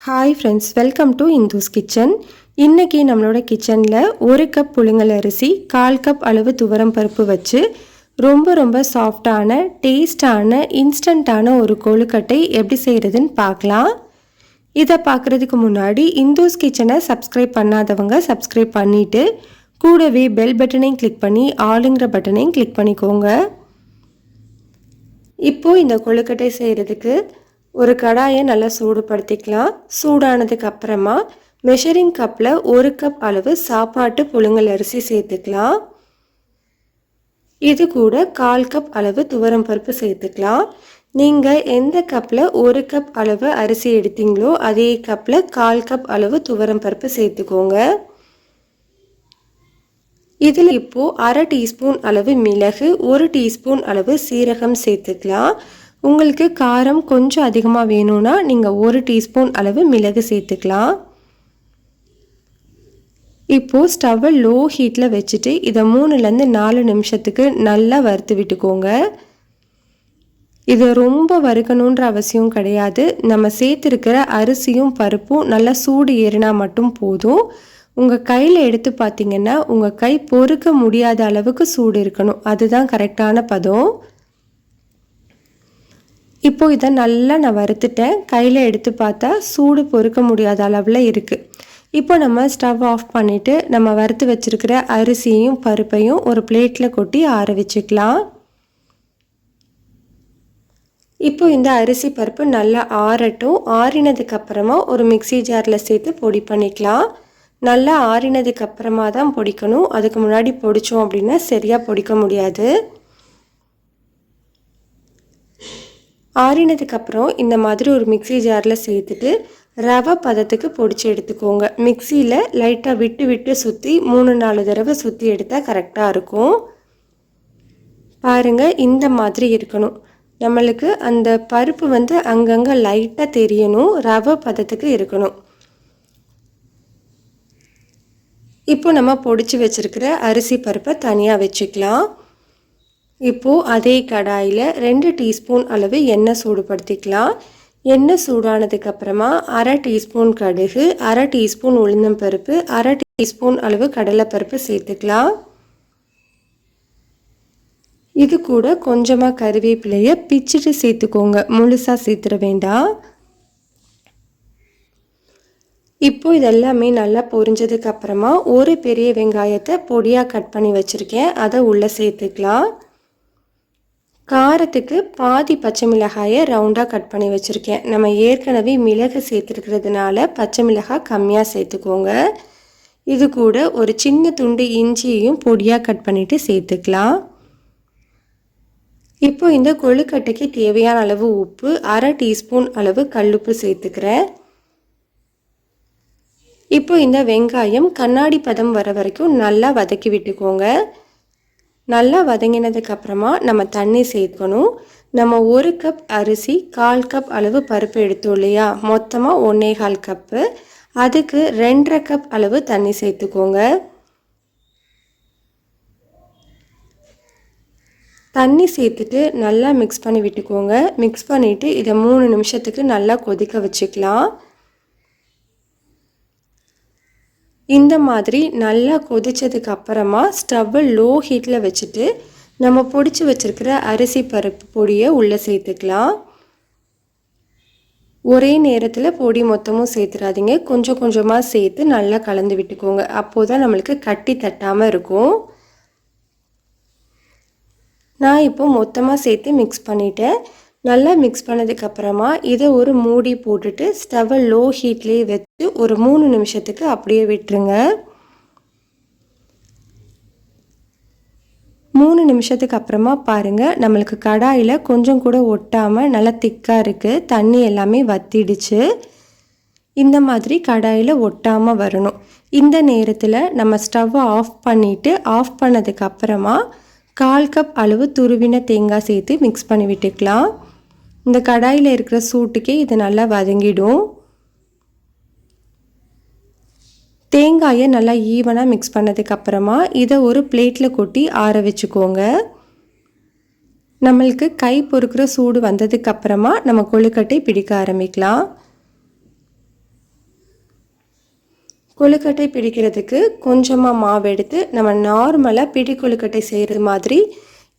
Hi friends, welcome to Indhu's kitchen. இன்றைக்கி நம்மளோட கிச்சனில் 1 கப் புழுங்கல் அரிசி, 1/4 கப் அளவு துவரம் பருப்பு வச்சு ரொம்ப சாஃப்டான டேஸ்டான இன்ஸ்டண்ட்டான ஒரு கொழுக்கட்டை எப்படி செய்கிறதுன்னு பார்க்கலாம். இதை பார்க்குறதுக்கு முன்னாடி இந்துஸ் கிச்சனை சப்ஸ்கிரைப் பண்ணாதவங்க சப்ஸ்கிரைப் பண்ணிவிட்டு கூடவே பெல் பட்டனையும் கிளிக் பண்ணி ஆளுங்கிற பட்டனையும் கிளிக் பண்ணிக்கோங்க. இப்போது இந்த கொழுக்கட்டை செய்கிறதுக்கு ஒரு கடாயை நல்லா சூடுபடுத்திக்கலாம். சூடானதுக்கு அப்புறமா மெஷரிங் கப்பில் 1 கப் அளவு சாப்பாட்டு புழுங்கல் அரிசி சேர்த்துக்கலாம். இது கூட 1/4 கப் அளவு துவரம் பருப்பு சேர்த்துக்கலாம். நீங்கள் எந்த கப்பில் 1 கப் அளவு அரிசி எடுத்தீங்களோ அதே கப்பில் 1/4 கப் அளவு துவரம் பருப்பு சேர்த்துக்கோங்க. இதில் இப்போது 1/2 டீஸ்பூன் அளவு மிளகு, 1 டீஸ்பூன் அளவு சீரகம் சேர்த்துக்கலாம். உங்களுக்கு காரம் கொஞ்சம் அதிகமாக வேணும்னா நீங்கள் 1 டீஸ்பூன் அளவு மிளகு சேர்த்துக்கலாம். இப்போது ஸ்டவ்வை லோ ஹீட்டில் வச்சுட்டு இதை 3லேருந்து 4 நிமிஷத்துக்கு நல்லா வறுத்து விட்டுக்கோங்க. இதை ரொம்ப வறுக்கணுன்ற அவசியம் கிடையாது. நம்ம சேர்த்துருக்கிற அரிசியும் பருப்பும் நல்லா சூடு ஏறினா மட்டும் போதும். உங்கள் கையில் எடுத்து பார்த்தீங்கன்னா உங்கள் கை பொறுக்க முடியாத அளவுக்கு சூடு இருக்கணும். அதுதான் கரெக்டான பதம். இப்போது இதை நல்லா நான் வறுத்துட்டேன். கையில் எடுத்து பார்த்தா சூடு பொறுக்க முடியாத அளவில் இருக்குது. இப்போ நம்ம ஸ்டவ் ஆஃப் பண்ணிவிட்டு நம்ம வறுத்து வச்சுருக்கிற அரிசியையும் பருப்பையும் ஒரு பிளேட்டில் கொட்டி ஆற வச்சுக்கலாம். இப்போ இந்த அரிசி பருப்பு நல்லா ஆறட்டும். ஆறினதுக்கப்புறமா ஒரு மிக்சி ஜாரில் சேர்த்து பொடி பண்ணிக்கலாம். நல்லா ஆறினதுக்கப்புறமா தான் பொடிக்கணும். அதுக்கு முன்னாடி பொடித்தோம் அப்படின்னா சரியாக பொடிக்க முடியாது. ஆறினதுக்கப்புறம் இந்த மாதிரி ஒரு மிக்சி ஜாரில் சேர்த்துட்டு ரவை பதத்துக்கு பொடிச்சு எடுத்துக்கோங்க. மிக்சியில் லைட்டாக விட்டு சுற்றி 3-4 தடவை சுற்றி எடுத்தால் கரெக்டாக இருக்கும். பாருங்கள், இந்த மாதிரி இருக்கணும். நம்மளுக்கு அந்த பருப்பு அங்கங்கே லைட்டாக தெரியணும். ரவை பதத்துக்கு இருக்கணும். இப்போ நம்ம பொடிச்சு வச்சுருக்கிற அரிசி பருப்பை தனியாக வச்சுக்கலாம். இப்போது அதே கடாயில் 2 டீஸ்பூன் அளவு எண்ணெய் சூடுபடுத்திக்கலாம். எண்ணெய் சூடானதுக்கப்புறமா 1/2 டீஸ்பூன் கடுகு, 1/2 டீஸ்பூன் உளுந்தம்பருப்பு, 1/2 டீஸ்பூன் அளவு கடலைப்பருப்பு சேர்த்துக்கலாம். இது கூட கொஞ்சமாக கருவேப்பிலையை பிச்சுட்டு சேர்த்துக்கோங்க. முழுசாக சேர்த்துட வேண்டாம். இப்போது இதெல்லாமே நல்லா பொரிஞ்சதுக்கப்புறமா ஒரு பெரிய வெங்காயத்தை பொடியாக கட் பண்ணி வச்சுருக்கேன். அதை உள்ளே சேர்த்துக்கலாம். காரத்துக்கு பாதி பச்சை மிளகாயை ரவுண்டாக கட் பண்ணி வச்சுருக்கேன். நம்ம ஏற்கனவே மிளகு சேர்த்துருக்கிறதுனால பச்சை மிளகாய் கம்மியாக சேர்த்துக்கோங்க. இது கூட ஒரு சின்ன துண்டு இஞ்சியையும் பொடியாக கட் பண்ணிவிட்டு சேர்த்துக்கலாம். இப்போ இந்த கொழுக்கட்டைக்கு தேவையான அளவு உப்பு, 1/2 டீஸ்பூன் அளவு கல்லுப்பு சேர்த்துக்கிறேன். இப்போ இந்த வெங்காயம் கண்ணாடி பதம் வர வரைக்கும் நல்லா வதக்கி விட்டுக்கோங்க. நல்லா வதங்கினதுக்கப்புறமா நம்ம தண்ணி சேர்க்கணும். நம்ம 1 கப் அரிசி 1/4 கப் அளவு பருப்பு எடுத்தோம் இல்லையா, மொத்தமாக 1/4 கப்பு. அதுக்கு 2.5 கப் அளவு தண்ணி சேர்த்துக்கோங்க. தண்ணி சேர்த்துட்டு நல்லா மிக்ஸ் பண்ணி விட்டுக்கோங்க. மிக்ஸ் பண்ணிவிட்டு இதை 3 நிமிஷத்துக்கு நல்லா கொதிக்க வச்சுக்கலாம். இந்த மாதிரி நல்லா கொதித்ததுக்கு அப்புறமா ஸ்டவ்வை லோ ஹீட்டில் வச்சுட்டு நம்ம பொடிச்சு வச்சுருக்கிற அரிசி பருப்பு பொடியை உள்ளே சேர்த்துக்கலாம். ஒரே நேரத்தில் பொடி மொத்தமும் சேர்த்துடாதீங்க. கொஞ்சம் கொஞ்சமாக சேர்த்து நல்லா கலந்து விட்டுக்கோங்க. அப்போது தான் நம்மளுக்கு கட்டி தட்டாமல் இருக்கும். நான் இப்போ மொத்தமாக சேர்த்து மிக்ஸ் பண்ணிவிட்டேன். நல்லா மிக்ஸ் பண்ணதுக்கப்புறமா இதை ஒரு மூடி போட்டுட்டு ஸ்டவ்வை லோ ஹீட்லேயே வச்சு ஒரு 3 நிமிஷத்துக்கு அப்படியே விட்டுருங்க. 3 நிமிஷத்துக்கு அப்புறமா பாருங்கள், நம்மளுக்கு கடாயில் கொஞ்சம் கூட ஒட்டாமல் நல்லா திக்காக இருக்குது. தண்ணி எல்லாமே வத்திடுச்சு. இந்த மாதிரி கடாயில் ஒட்டாமல் வரணும். இந்த நேரத்தில் நம்ம ஸ்டவ்வை ஆஃப் பண்ணிவிட்டு ஆஃப் பண்ணதுக்கப்புறமா 1/4 கப் அளவு துருவின தேங்காய் சேர்த்து மிக்ஸ் பண்ணி விட்டுக்கலாம். இந்த கடாயில் இருக்கிற சூட்டுக்கே இது நல்லா வதங்கிடும். தேங்காயை நல்லா ஈவனாக மிக்ஸ் பண்ணதுக்கப்புறமா இதை ஒரு பிளேட்டில் கொட்டி ஆற வச்சுக்கோங்க. நம்மளுக்கு கை பொறுக்கிற சூடு வந்ததுக்கப்புறமா நம்ம கொழுக்கட்டை பிடிக்க ஆரம்பிக்கலாம். கொழுக்கட்டை பிடிக்கிறதுக்கு கொஞ்சமாக மாவு எடுத்து நம்ம நார்மலாக பிடி கொழுக்கட்டை செய்கிறது மாதிரி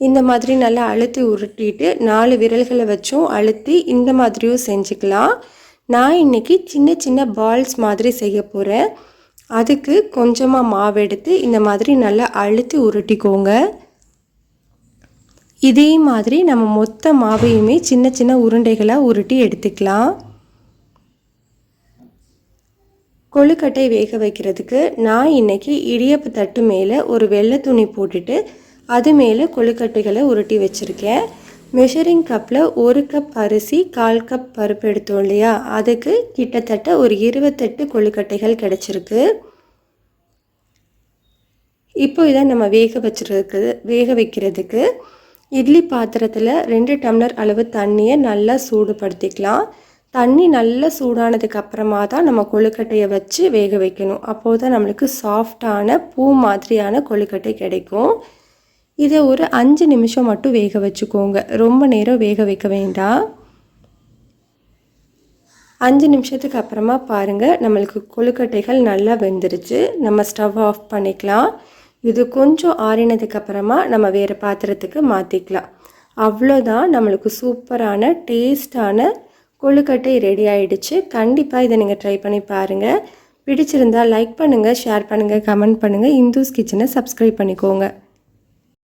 இந்த மாதிரி நல்லா அழுத்தி உருட்டிட்டு 4 விரல்களை வச்சும் அழுத்தி இந்த மாதிரியும் செஞ்சுக்கலாம். நான் இன்றைக்கி சின்ன சின்ன பால்ஸ் மாதிரி செய்ய போகிறேன். அதுக்கு கொஞ்சமாக மாவு எடுத்து இந்த மாதிரி நல்லா அழுத்தி உருட்டிக்கோங்க. இதே மாதிரி நம்ம மொத்த மாவையுமே சின்ன சின்ன உருண்டைகளாக உருட்டி எடுத்துக்கலாம். கொழுக்கட்டை வேக வைக்கிறதுக்கு நான் இன்றைக்கி இடியப்பு தட்டு மேலே ஒரு வெள்ளை துணி போட்டுட்டு அது மேலே கொழுக்கட்டைகளை உருட்டி வச்சுருக்கேன். மெஷரிங் கப்பில் 1 கப் அரிசி 1/4 கப் பருப்பு எடுத்தோம் இல்லையா, அதுக்கு கிட்டத்தட்ட ஒரு 28 கொழுக்கட்டைகள் கிடச்சிருக்கு. இப்போ இதை நம்ம வேக வைக்கிறதுக்கு இட்லி பாத்திரத்தில் 2 டம்ளர் அளவு தண்ணியை நல்லா சூடுபடுத்திக்கலாம். தண்ணி நல்லா சூடானதுக்கு அப்புறமா தான் நம்ம கொழுக்கட்டையை வச்சு வேக வைக்கணும். அப்போது தான் நம்மளுக்கு சாஃப்டான பூ மாதிரியான கொழுக்கட்டை கிடைக்கும். இதை ஒரு 5 நிமிஷம் மட்டும் வேக வச்சுக்கோங்க. ரொம்ப நேரம் வேக வைக்க வேண்டாம். 5 நிமிஷத்துக்கு அப்புறமா பாருங்கள், நம்மளுக்கு கொழுக்கட்டைகள் நல்லா வெந்துருச்சு. நம்ம ஸ்டவ் ஆஃப் பண்ணிக்கலாம். இது கொஞ்சம் ஆறினதுக்கு அப்புறமா நம்ம வேறு பாத்திரத்துக்கு மாற்றிக்கலாம். அவ்வளோதான், நம்மளுக்கு சூப்பரான டேஸ்டான கொழுக்கட்டை ரெடி ஆகிடுச்சு. கண்டிப்பாக இதை நீங்கள் ட்ரை பண்ணி பாருங்கள். பிடிச்சிருந்தால் லைக் பண்ணுங்கள், ஷேர் பண்ணுங்கள், கமெண்ட் பண்ணுங்கள். இந்துஸ் கிச்சனை சப்ஸ்கிரைப் பண்ணிக்கோங்க.